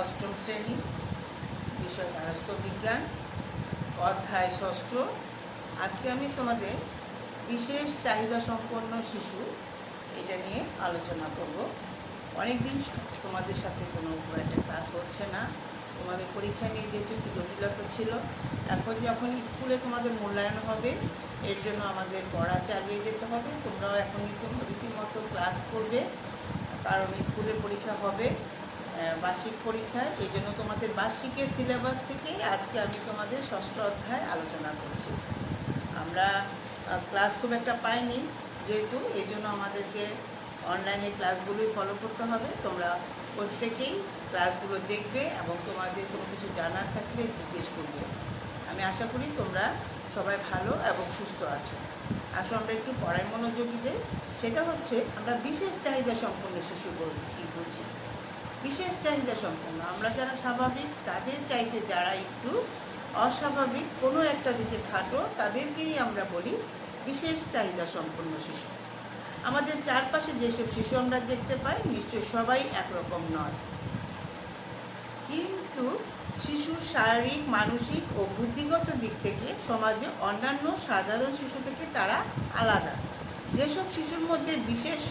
অষ্টম শ্রেণী, বিষয় রাষ্ট্রবিজ্ঞান, অধ্যায় ষষ্ঠ। আজকে আমি তোমাদের বিশেষ চাহিদা সম্পন্ন শিশু এটা নিয়ে আলোচনা করব। অনেকদিন তোমাদের সাথে কোনো একটা ক্লাস হচ্ছে না, তোমাদের পরীক্ষা নিয়ে যেহেতু একটু জটিলতা ছিল। এখন যখন স্কুলে তোমাদের মূল্যায়ন হবে, এর জন্য আমাদের পড়া চালিয়ে যেতে হবে। তোমরাও এখন রীতিমতো ক্লাস করবে, কারণ স্কুলের পরীক্ষা হবে বার্ষিক পরীক্ষা। এই জন্য তোমাদের বার্ষিকের সিলেবাস থেকে আজকে আমি তোমাদের ষষ্ঠ অধ্যায় আলোচনা করছি। আমরা ক্লাস খুব একটা পাইনি যেহেতু, এই জন্য আমাদেরকে অনলাইনে ক্লাসগুলোই ফলো করতে হবে। তোমরা প্রত্যেকেই ক্লাসগুলো দেখবে এবং তোমাদের কোনো কিছু জানার থাকলে জিজ্ঞেস করবে। আমি আশা করি তোমরা সবাই ভালো এবং সুস্থ আছো। আসো আমরা একটু পড়ায় মনোযোগী দেই। সেটা হচ্ছে আমরা বিশেষ চাহিদা সম্পন্ন শিশু বলতে কী বুঝি। বিশেষ চাহিদা সম্পন্ন আমরা যারা স্বাভাবিক, তাদের চাইতে যারা একটু অস্বাভাবিক, কোনো একটা দিকে খাটো, তাদেরকেই আমরা বলি বিশেষ চাহিদা সম্পন্ন শিশু। আমাদের চারপাশে যেসব শিশু আমরা দেখতে পাই নিশ্চয়ই সবাই একরকম নয়, কিন্তু শিশুর শারীরিক, মানসিক ও বুদ্ধিগত দিক থেকে সমাজে অন্যান্য সাধারণ শিশু থেকে তারা আলাদা। যেসব শিশুর মধ্যে বিশেষ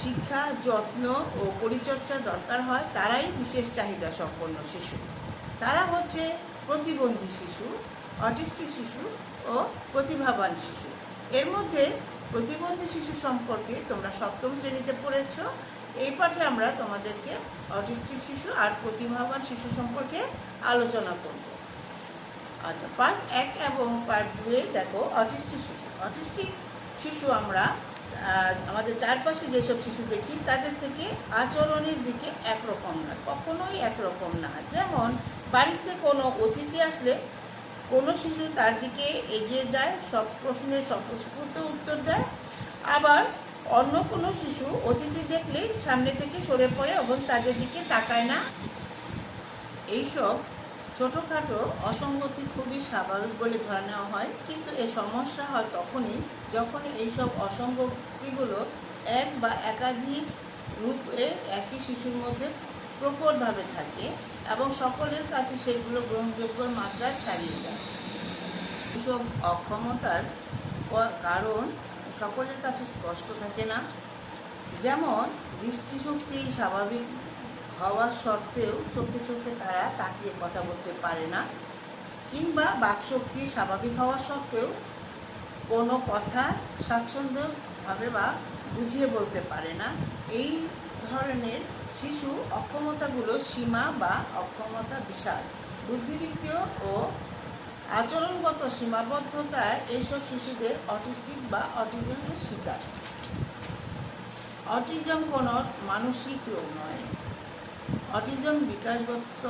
শিক্ষা, যত্ন ও পরিচর্যা দরকার হয় তারাই বিশেষ চাহিদা সম্পন্ন শিশু। তারা হচ্ছে প্রতিবন্ধী শিশু, অটিস্টিক শিশু ও প্রতিভাবান শিশু। এর মধ্যে প্রতিবন্ধী শিশু সম্পর্কে তোমরা সপ্তম শ্রেণীতে পড়েছ। এই পাঠে আমরা তোমাদেরকে অটিস্টিক শিশু আর প্রতিভাবান শিশু সম্পর্কে আলোচনা করব। আচ্ছা, পার্ট 1 এবং পার্ট 2 দেখো অটিস্টিক শিশু। অটিস্টিক শিশু আমরা আমাদের চারপাশে যেসব শিশু দেখি তাদের থেকে আচরণের দিকে একরকম না, কখনোই একরকম না। যেমন বাড়িতে কোনো অতিথি আসলে কোনো শিশু তার দিকে এগিয়ে যায়, সব প্রশ্নের স্বতঃস্ফূর্ত উত্তর দেয়, আবার অন্য কোনো শিশু অতিথি দেখলে সামনে থেকে সরে পড়ে এবং তাদের দিকে তাকায় না। এইসব ছোটোখাটো অসঙ্গতি খুবই স্বাভাবিক বলে ধরে নেওয়া হয়, কিন্তু এ সমস্যা হয় তখনই যখন এইসব অসঙ্গতিগুলো এক বা একাধিক রূপে একই শিশুর মধ্যে প্রকটভাবে থাকে এবং সকলের কাছে সেগুলো গ্রহণযোগ্য মাত্রা ছাড়িয়ে যায়। এইসব অক্ষমতার কারণ সকলের কাছে স্পষ্ট থাকে না। যেমন দৃষ্টিশক্তি স্বাভাবিক হওয়া সত্ত্বেও চোখে চোখে তারা তাকিয়ে কথা বলতে পারে না, কিংবা বাকশক্তি স্বাভাবিক হওয়া সত্ত্বেও কোনো কথা স্বাচ্ছন্দ্যভাবে বা বুঝিয়ে বলতে পারে না। এই ধরনের শিশু অক্ষমতাগুলো সীমা বা অক্ষমতা বিশাল। বুদ্ধিবৃত্তীয় ও আচরণগত সীমাবদ্ধতায় এইসব শিশুদের অটিস্টিক বা অটিজমের শিকার। অটিজম কোনো মানসিক রোগ নয়। অটিজম বিকাশগত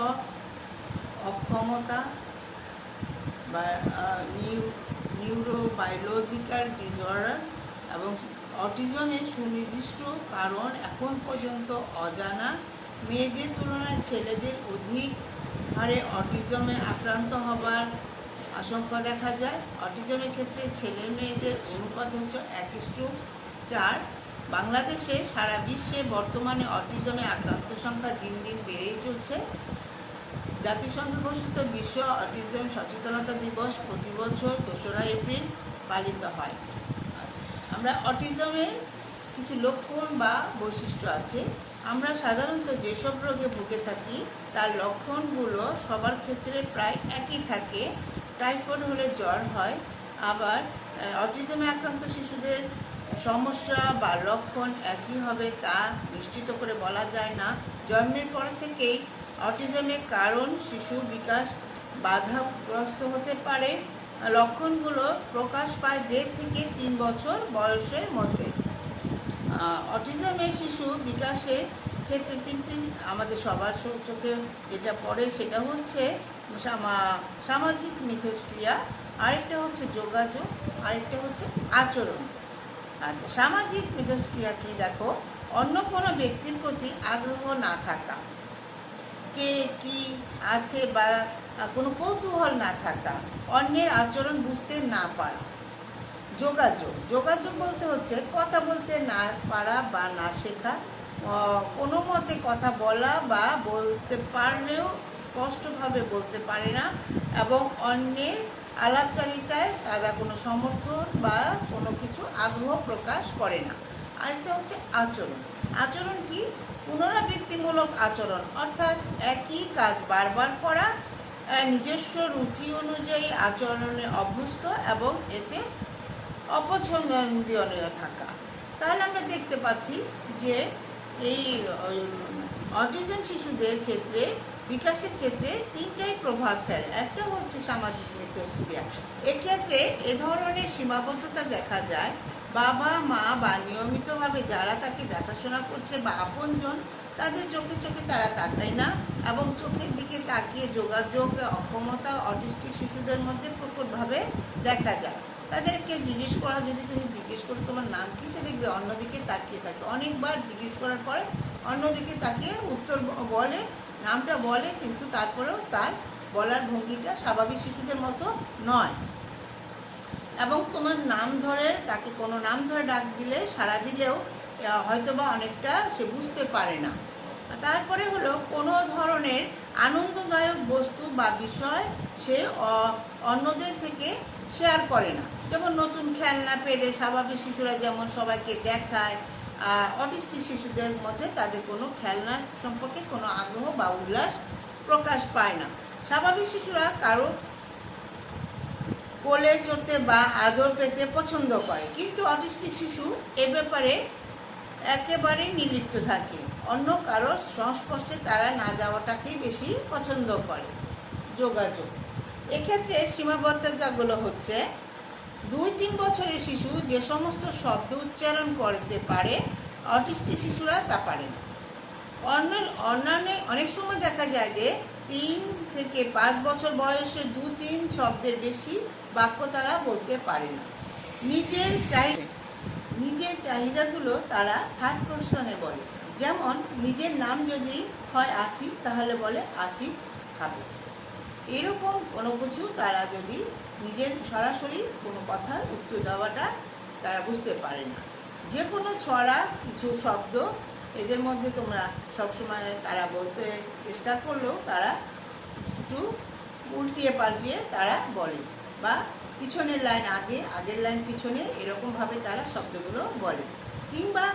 অক্ষমতা বা নিউরোবায়োলজিক্যাল ডিসঅর্ডার, এবং অটিজমের সুনির্দিষ্ট কারণ এখন পর্যন্ত অজানা। মেয়েদের তুলনায় ছেলেদের অধিক হারে অটিজমে আক্রান্ত হবার আশঙ্কা দেখা যায়। অটিজমের ক্ষেত্রে ছেলে মেয়েদের অনুপাত হচ্ছে 1:4। বাংলাদেশে সারা বিশ্বে বর্তমানে অটিজমে আক্রান্ত সংখ্যা দিন দিন বেড়েই চলছে। জাতিসংঘ ঘোষিত বিশ্ব অটিজম সচেতনতা দিবস প্রতি বছর 2রা এপ্রিল পালিত হয়। আমরা অটিজমের কিছু লক্ষণ বা বৈশিষ্ট্য আছে। আমরা সাধারণত যেসব রোগে ভুগে থাকি তার লক্ষণগুলো সবার ক্ষেত্রে প্রায় একই থাকে। টাইফয়েড হলে জ্বর হয়, আবার অটিজমে আক্রান্ত শিশুদের সমস্যা বা লক্ষণ একই হবে তা নিশ্চিত করে বলা যায় না। জন্মের পর থেকেই অটিজমের কারণ শিশু বিকাশ বাধাগ্রস্ত হতে পারে। লক্ষণগুলো প্রকাশ পায় 1.5 থেকে 3 বছর বয়সের মধ্যে। অটিজমের শিশু বিকাশের ক্ষেত্রে 3টি আমাদের সবার চোখে যেটা পড়ে সেটা হচ্ছে সামাজিক মিথস্ক্রিয়া, আরেকটা হচ্ছে যোগাযোগ, আরেকটা হচ্ছে আচরণ। আচ্ছা, সামাজিক মিথস্ক্রিয়া কি? দেখো, অন্য কোনো ব্যক্তির প্রতি আগ্রহ না থাকা, কে কি আছে বা কোনো কৌতূহল না থাকা, অন্যের আচরণ বুঝতে না পারা। যোগাযোগ বলতে হচ্ছে কথা বলতে না পারা বা না শেখা, কোনো মতে কথা বলা বা বলতে পারলেও স্পষ্টভাবে বলতে পারে না, এবং অন্যের আলাপচারিতায় তারা কোনো সমর্থন বা কোনো কিছু আগ্রহ প্রকাশ করে না। আরেকটা হচ্ছে আচরণ। আচরণ কি? পুনরাবৃত্তিমূলক আচরণ, অর্থাৎ একই কাজ বারবার করা, নিজস্ব রুচি অনুযায়ী আচরণে অভ্যস্ত এবং এতে অপছন্দনীয় থাকা। তাহলে আমরা দেখতে পাচ্ছি যে এই অটিজম শিশুদের ক্ষেত্রে বিকাশের ক্ষেত্রে তিনটাই প্রভাব ফেলে। একটা হচ্ছে সামাজিক মিথস্ক্রিয়া। এক্ষেত্রে এ ধরনের সীমাবদ্ধতা দেখা যায়। বাবা মা বা নিয়মিতভাবে যারা তাকে দেখাশোনা করছে বা আপনজন, তাদের চোখে চোখে তারা তাকায় না, এবং চোখের দিকে তাকিয়ে যোগাযোগ অক্ষমতা অটিস্টিক শিশুদের মধ্যে প্রকটভাবে দেখা যায়। তাদেরকে জিজ্ঞেস করা, যদি তুমি জিজ্ঞেস করো তোমার নাম কি, সে দেখবে অন্যদিকে তাকিয়ে থাকে। অনেকবার জিজ্ঞেস করার পরে অন্যদিকে তাকিয়ে উত্তর বলে, নামটা বলে, কিন্তু তারপরেও তার বলার ভঙ্গিটা স্বাভাবিক শিশুদের মতো নয়। এবং তোমার নাম ধরে, তাকে কোনো নাম ধরে ডাক দিলে, সাড়া দিলেও হয়তোবা অনেকটা সে বুঝতে পারে না। তারপরে হলো কোনো ধরনের আনন্দদায়ক বস্তু বা বিষয় সে অন্যদের থেকে শেয়ার করে না। যেমন নতুন খেলনা পেলে স্বাভাবিক শিশুরা যেমন সবাইকে দেখায়, অটিস্টিক শিশুদের মধ্যে তাদের কোনো খেলনা সম্পর্কে কোনো আগ্রহ বা উল্লাস প্রকাশ পায় না। স্বাভাবিক শিশুরা কারো কোলে চড়তে বা আদর পেতে পছন্দ করে, কিন্তু অটিস্টিক শিশু এ ব্যাপারে একেবারে নির্লিপ্ত থাকে। অন্য কারো সংস্পর্শে তারা না যাওয়াটাকেই বেশি পছন্দ করে। যোগাযোগ, এক্ষেত্রে সীমাবদ্ধতাগুলো হচ্ছে 2-3 বছরের শিশু যে সমস্ত শব্দ উচ্চারণ করতে পারে, অটিস্টিক শিশুরা তা পারে না। অন্যান্য অনেক সময় দেখা যায় যে 3 থেকে 5 বছর বয়সে 2-3 শব্দের বেশি বাক্য তারা বলতে পারে না। নিজের চাহিদাগুলো তারা থার্ড পারসনে বলে। যেমন নিজের নাম যদি হয় আসিফ, তাহলে বলে আসিফ খাবে। এরকম কোনো কিছু তারা যদি নিজের সরাসরি কোনো কথার উত্তর দেওয়াটা তারা বুঝতে পারে না। যে কোনো ছড়া কিছু শব্দ এদের মধ্যে তোমরা সবসময় তারা বলতে চেষ্টা করলেও তারা একটু উল্টিয়ে পাল্টিয়ে তারা বলে, বা পিছনের লাইন আগে, আগের লাইন পিছনে, এরকমভাবে তারা শব্দগুলো বলে। কিংবা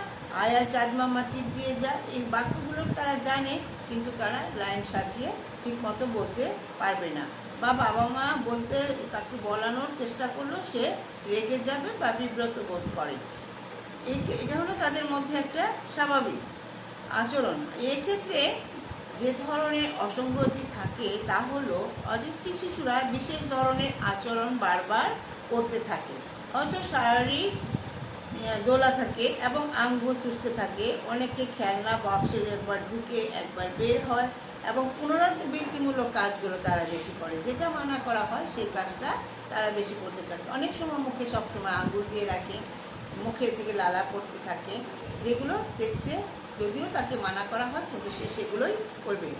আয়া চাঁদমামা টিপ দিয়ে যা, এই বাক্যগুলো তারা জানে, কিন্তু তারা লাইন সাজিয়ে ঠিক মতো বলতে পারবে না। বা বাবা মা বলতে তাকে বলানোর চেষ্টা করলেও সে রেগে যাবে বা বিব্রত বোধ করে। এটা হলো তাদের মধ্যে একটা স্বাভাবিক আচরণ। এক্ষেত্রে যে ধরনের অসঙ্গতি থাকে তা হলো অটিস্টিক শিশুরা বিশেষ ধরনের আচরণ বারবার করতে থাকে। হয়তো শারীরিক দোলা থাকে এবং আঙ্গুল চুষতে থাকে। অনেকে খেলনা বক্সে একবার ঢুকে একবার বের হয়, এবং পুনরাবৃত্তিমূলক কাজগুলো তারা বেশি করে। যেটা মানা করা হয় সেই কাজটা তারা বেশি করতে থাকে। অনেক সময় মুখে সবসময় আঙ্গুল দিয়ে রাখে, মুখের দিকে লালা করতে থাকে, যেগুলো দেখতে যদিও তাকে মানা করা হয়, কিন্তু সে সেগুলোই করবে।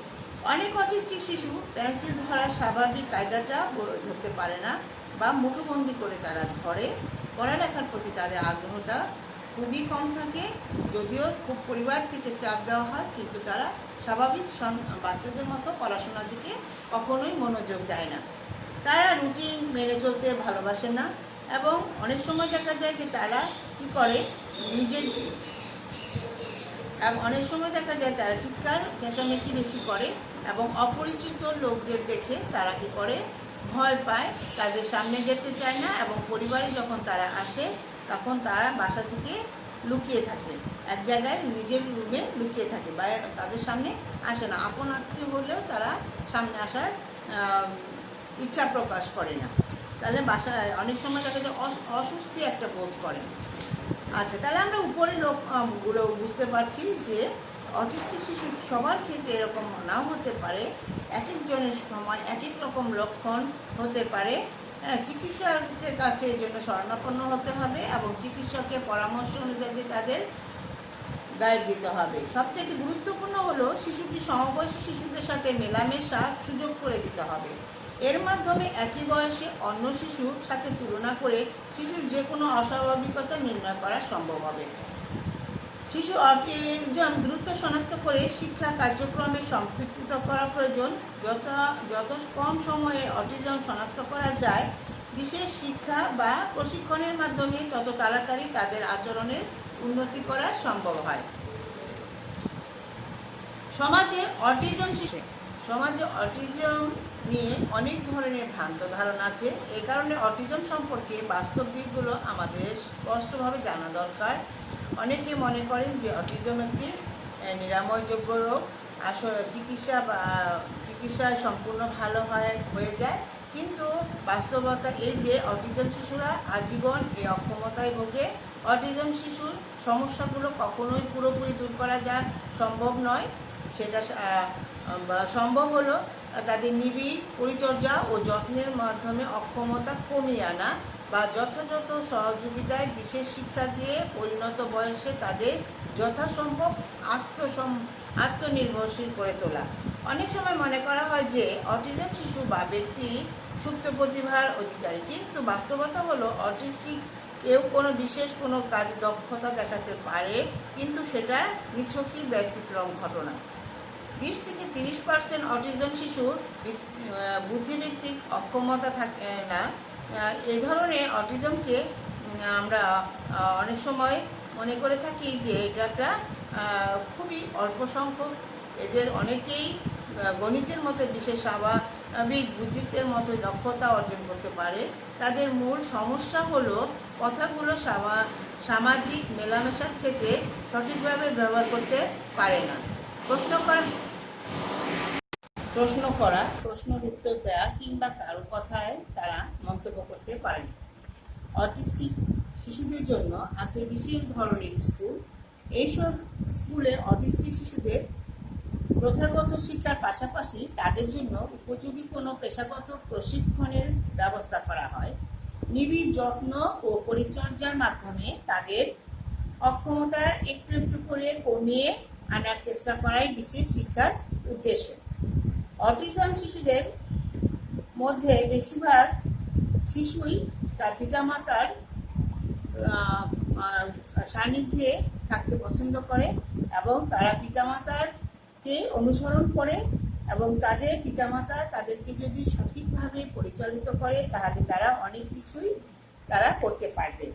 অনেক অটিস্টিক শিশু পেন্সিল ধরার স্বাভাবিক কায়দাটা ধরতে পারে না, বা মুঠোবন্দি করে তারা ধরে। পড়ালেখার প্রতি তাদের আগ্রহটা খুবই কম থাকে। যদিও খুব পরিবার থেকে চাপ দেওয়া হয়, কিন্তু তারা স্বাভাবিক বাচ্চাদের মতো পড়াশোনার দিকে কখনোই মনোযোগ দেয় না। তারা রুটিন মেনে চলতে ভালোবাসে না, এবং অনেক সময় দেখা যায় যে তারা কী করে, অনেক সময় দেখা যায় তারা চিৎকার চেঁচামেচি বেশি করে, এবং অপরিচিত লোকদের দেখে তারা কী করে, ভয় পায়, তাদের সামনে যেতে চায় না, এবং পরিবারে যখন তারা আসে তখন তারা বাসা থেকে লুকিয়ে থাকে, এক জায়গায় নিজের রুমে লুকিয়ে থাকে, বাইরে তাদের সামনে আসে না। আপন আত্মীয় হলেও তারা সামনে আসার ইচ্ছা প্রকাশ করে না। তাহলে বাসায় অনেক সময় দেখা যায় অস্বস্তি একটা বোধ করে। আচ্ছা, তাহলে আমরা উপরে লোকগুলো বুঝতে পারছি যে অটিস্টিক শিশু সবার ক্ষেত্রে এরকম নাও হতে পারে। এক একজনের সময় এক এক রকম লক্ষণ হতে পারে। চিকিৎসকের কাছে এই জন্য শরণাপন্ন হতে হবে, এবং চিকিৎসকের পরামর্শ অনুযায়ী তাদের গাইড দিতে হবে। সবথেকে গুরুত্বপূর্ণ হলো শিশুটি সমবয়সী শিশুদের সাথে মেলামেশার সুযোগ করে দিতে হবে। এর মাধ্যমে একই বয়সে অন্য শিশুর সাথে তুলনা করে শিশুর যে কোনো অস্বাভাবিকতা নির্ণয় করা সম্ভব হবে। শিশু অটিজম দ্রুত শনাক্ত করে শিক্ষা কার্যক্রমে সম্পৃক্ত করা প্রয়োজন। যত কম সময়ে অটিজম শনাক্ত করা যায় বিশেষ শিক্ষা বা প্রশিক্ষণের মাধ্যমে তত তাড়াতাড়ি তাদের আচরণের উন্নতি করা সম্ভব হয়। সমাজে অটিজম নিয়ে অনেক ধরনের ভ্রান্ত ধারণা আছে। এই কারণে অটিজম সম্পর্কে বাস্তব দিকগুলো আমাদের স্পষ্টভাবে জানা দরকার। অনেকে মনে করেন যে অটিজম একটি নিরাময়যোগ্য রোগ, আসলে চিকিৎসায় সম্পূর্ণ ভালো হয়ে যায়, কিন্তু বাস্তবতা এই যে অটিজম শিশুরা আজীবন এই অক্ষমতায় ভোগে। অটিজম শিশুর সমস্যাগুলো কখনোই পুরোপুরি দূর করা সম্ভব নয়। সেটা সম্ভব হলো তাদের নিবিড় পরিচর্যা ও যত্নের মাধ্যমে অক্ষমতা কমিয়ে আনা বা যথাযথ সহযোগিতায় বিশেষ শিক্ষা দিয়ে পরিণত বয়সে তাদের যথাসম্ভব আত্মনির্ভরশীল করে তোলা। অনেক সময় মনে করা হয় যে অটিজম শিশু বা ব্যক্তি সুপ্ত প্রতিভার অধিকারী, কিন্তু বাস্তবতা হলো অটিস্টিক কেউ বিশেষ কোনো কাজে দক্ষতা দেখাতে পারে, কিন্তু সেটা নিছকই ব্যতিক্রম ঘটনা। 20 থেকে 30% অটিজম শিশুর বুদ্ধিভিত্তিক অক্ষমতা থাকে না। এই ধরনের অটিজমকে আমরা অনেক সময় মনে করে থাকি যে এটা একটা খুবই অল্প সংখ্যক। এদের অনেকেই গণিতের মতো বিশেষ স্বাভাবিক বুদ্ধিত্বের মতো দক্ষতা অর্জন করতে পারে। তাদের মূল সমস্যা হলো কথাগুলো সামাজিক মেলামেশার ক্ষেত্রে সঠিকভাবে ব্যবহার করতে পারে না। প্রশ্ন করা, প্রশ্নের উত্তর দেওয়া কিংবা কারো কথায় তারা মন্তব্য করতে পারে না। অটিস্টিক শিশুদের জন্য আছে বিশেষ ধরনের স্কুল। এইসব স্কুলে অটিস্টিক শিশুদের প্রথাগত শিক্ষার পাশাপাশি তাদের জন্য উপযোগী কোনো পেশাগত প্রশিক্ষণের ব্যবস্থা করা হয়। নিবিড় যত্ন ও পরিচর্যার মাধ্যমে তাদের অক্ষমতা একটু একটু করে কমিয়ে আনার চেষ্টা করাই বিশেষ শিক্ষার উদ্দেশ্য। অটিজম শিশুদের মধ্যে বেশিরভাগ শিশুই তার পিতামাতার সান্নিধ্যে থাকতে পছন্দ করে এবং তারা পিতামাতাকে অনুসরণ করে, এবং তাদের পিতামাতা তাদেরকে যদি সঠিকভাবে পরিচালিত করে তাহলে তারা অনেক কিছুই করতে পারবে।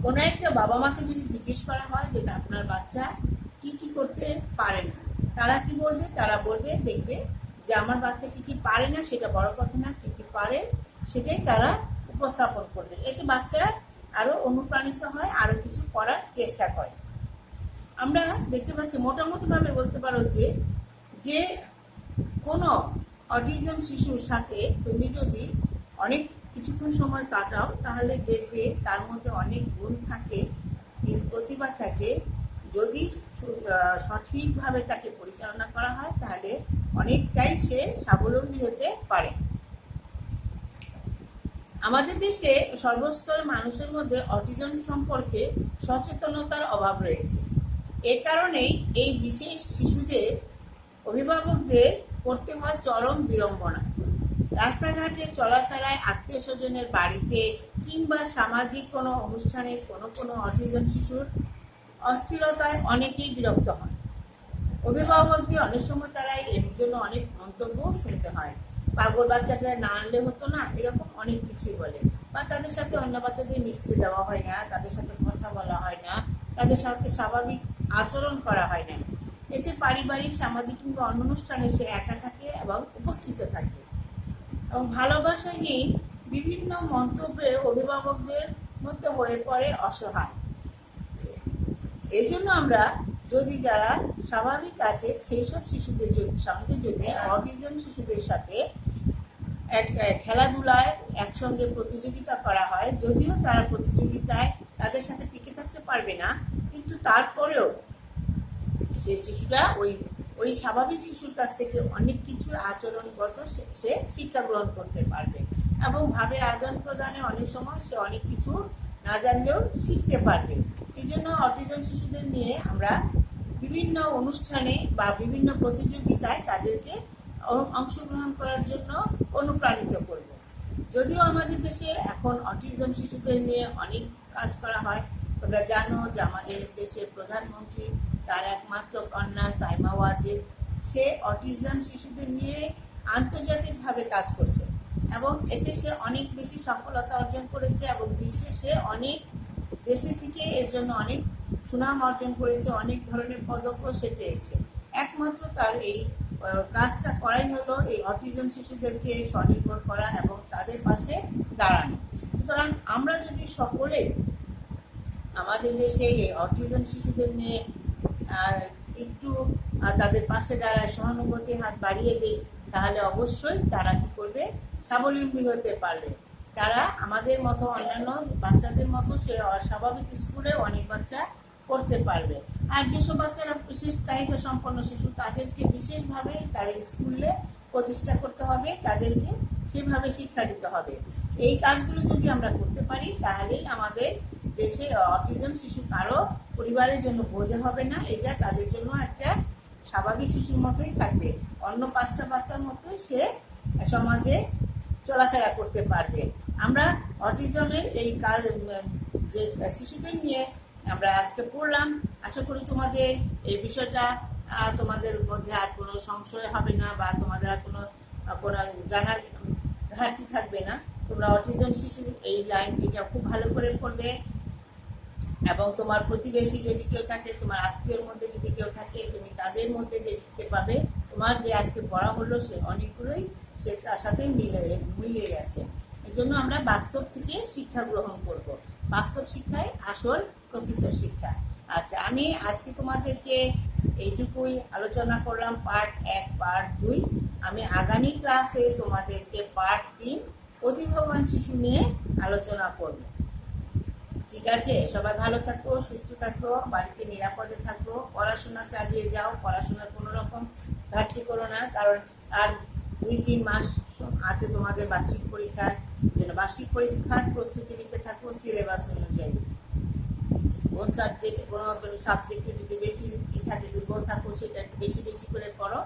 কোনো একটা বাবা মাকে যদি জিজ্ঞেস করা হয় যে আপনার বাচ্চা কি কি করতে পারে না, তারা কি বলবে? তারা বলবে, দেখবে যে আমার বাচ্চা কি কি পারে না সেটা বড় কথা না, কি কি পারে সেটাই তারা উপস্থাপন করবে। এতে বাচ্চা আরো অনুপ্রাণিত হয়, আরো কিছু করার চেষ্টা করে। আমরা দেখতে পাচ্ছি মোটামুটিভাবে বলতে পারো যে কোনো অটিজম শিশুর সাথে তুমি যদি অনেক কিছুক্ষণ সময় কাটাও তাহলে দেখবে তার মধ্যে অনেক গুণ থাকে, প্রতিভা থাকে। যদি সঠিকভাবে তাকে পরিচালনা করা হয় তাহলে অনেকটাই সে স্বাবলম্বী হতে পারে। আমাদের দেশে সর্বস্তর মানুষের মধ্যে অটিজম সম্পর্কে সচেতনতার অভাব রয়েছে। এ কারণেই এই বিশেষ শিশুদের অভিভাবকদের করতে হয় চরম বিড়ম্বনা। রাস্তাঘাটে চলাফেরায়, আত্মীয় স্বজনের বাড়িতে কিংবা সামাজিক কোনো অনুষ্ঠানে কোনো অটিজম শিশুর অস্থিরতায় অনেকেই বিরক্ত হন। অভিভাবকদের অনেক সময় তারা এর জন্য অনেক মন্তব্য শুনতে হয়। পাগল বাচ্চাটা না আনলে হতো না, এরকম অনেক কিছুই বলে। বা তাদের সাথে অন্য বাচ্চাদের মিশতে দেওয়া হয় না, তাদের সাথে কথা বলা হয় না, তাদের সাথে স্বাভাবিক আচরণ করা হয় না। এতে পারিবারিক, সামাজিক কিংবা অন্য অনুষ্ঠানে সে একা থাকে এবং উপেক্ষিত থাকে, এবং ভালোবাসাহীন বিভিন্ন মন্তব্যে অভিভাবকদের মধ্যে হয়ে পড়ে অসহায়। এই জন্য আমরা যারা স্বাভাবিক আছে সেই সব শিশুদের সঙ্গে যদি অটিজম শিশুদের সাথে খেলাধুলায় একসঙ্গে প্রতিযোগিতা করা হয়, যদিও তারা প্রতিযোগিতায় তাদের সাথে টিকে থাকতে পারবে না, কিন্তু তারপরেও সে শিশুটা ওই স্বাভাবিক শিশুর কাছ থেকে অনেক কিছু আচরণগত সে শিক্ষা গ্রহণ করতে পারবে, এবং ভাবের আদান প্রদানে অনেক সময় সে অনেক কিছু না জানলেও শিখতে পারবে। এই জন্য অটিজম শিশুদের নিয়ে আমরা বিভিন্ন অনুষ্ঠানে বা বিভিন্ন প্রতিযোগিতায় তাদেরকে অংশগ্রহণ করার জন্য অনুপ্রাণিত করব। যদিও আমাদের দেশে এখন অটিজম শিশুদের নিয়ে অনেক কাজ করা হয়, তোমরা জানো যে আমাদের দেশের প্রধানমন্ত্রী তার একমাত্র কন্যা সাইমা ওয়াজেদ, সে অটিজম শিশুদের নিয়ে আন্তর্জাতিকভাবে কাজ করছে এবং এতে সে অনেক বেশি সফলতা অর্জন করেছে এবং বিশ্বে সে অনেক দেশে থেকে এর জন্য অনেক সুনাম অর্জন করেছে, অনেক ধরনের পদকও সে পেয়েছে। একমাত্র তার এই কাজটা করাই হলো এই অটিজম শিশুদেরকে স্বনির্ভর করা এবং তাদের পাশে দাঁড়ানো। সুতরাং আমরা যদি সকলে আমাদের দেশে এই অটিজম শিশুদের নিয়ে একটু তাদের পাশে দাঁড়ায়, সহানুভূতির হাত বাড়িয়ে দেয়, তাহলে অবশ্যই তারা কি করবে, স্বাবলম্বী হতে পারবে। তারা আমাদের মতো অন্যান্য বাচ্চাদের মতো সে স্বাভাবিক স্কুলে অনেক বাচ্চা পড়তে পারবে। আর যেসব বাচ্চারা বিশেষ চাহিদা সম্পন্ন শিশু, তাদেরকে বিশেষভাবে তাদের স্কুলে প্রতিষ্ঠা করতে হবে, তাদেরকে সেভাবে শিক্ষা দিতে হবে। এই কাজগুলো যদি আমরা করতে পারি তাহলেই আমাদের দেশে অটিজম শিশু কারো পরিবারের জন্য বোঝা হবে না, এটা তাদের জন্য একটা স্বাভাবিক শিশুর মতোই থাকবে, অন্য 5টা বাচ্চার মতোই সে সমাজে চলাফেরা করতে পারবে। আমরা অটিজমের এই কাজ যে শিশুদের নিয়ে আমরা আজকে পড়লাম, আশা করি তোমাদের এই বিষয়টা তোমাদের মধ্যে আর কোনো সংশয় হবে না বা তোমাদের আর কোনো জানার ঘাটতি থাকবে না। তোমরা অটিজম শিশুর এই লাইনটিটা খুব ভালো করে পড়বে এবং তোমার প্রতিবেশী যদি কেউ থাকে, তোমার আত্মীয়র মধ্যে যদি কেউ থাকে, তুমি তাদের মধ্যে দেখতে পাবে তোমার যে আজকে পড়া হলো সে অনেকগুলোই সে তার সাথে মিলে গেছে। এই জন্য আমরা বাস্তব থেকে শিক্ষা গ্রহণ করব। বাস্তব শিক্ষাই আসল প্রকৃত শিক্ষা। আচ্ছা, আমি আজকে তোমাদেরকে এইটুকুই আলোচনা করলাম, পার্ট 1 পার্ট 2। আমি আগামী ক্লাসে তোমাদেরকে পার্ট 3 প্রতিভাবান শিশু নিয়ে আলোচনা করব। ঠিক আছে, সবাই ভালো থাকো, সুস্থ থাকো, বাড়িতে নিরাপদে থাকো, পড়াশোনা চালিয়ে যাও, পড়াশোনার কোনো রকম ঘাটতি করো না, কারণ আর 2-3 মাস আছে তোমাদের বার্ষিক পরীক্ষার জন্য। বার্ষিক পরীক্ষার প্রস্তুতি নিতে থাকো সিলেবাস অনুযায়ী। কোন সাবজেক্টে যদি বেশি থাকে, দুর্বল থাকো, সেটা একটু বেশি বেশি করে পড়ো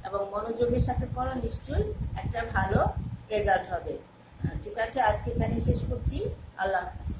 এবং মনোযোগের সাথে পড়ো, নিশ্চয়ই একটা ভালো রেজাল্ট হবে। ঠিক আছে, আজকে এখানে শেষ করছি। আল্লাহ হাফেজ।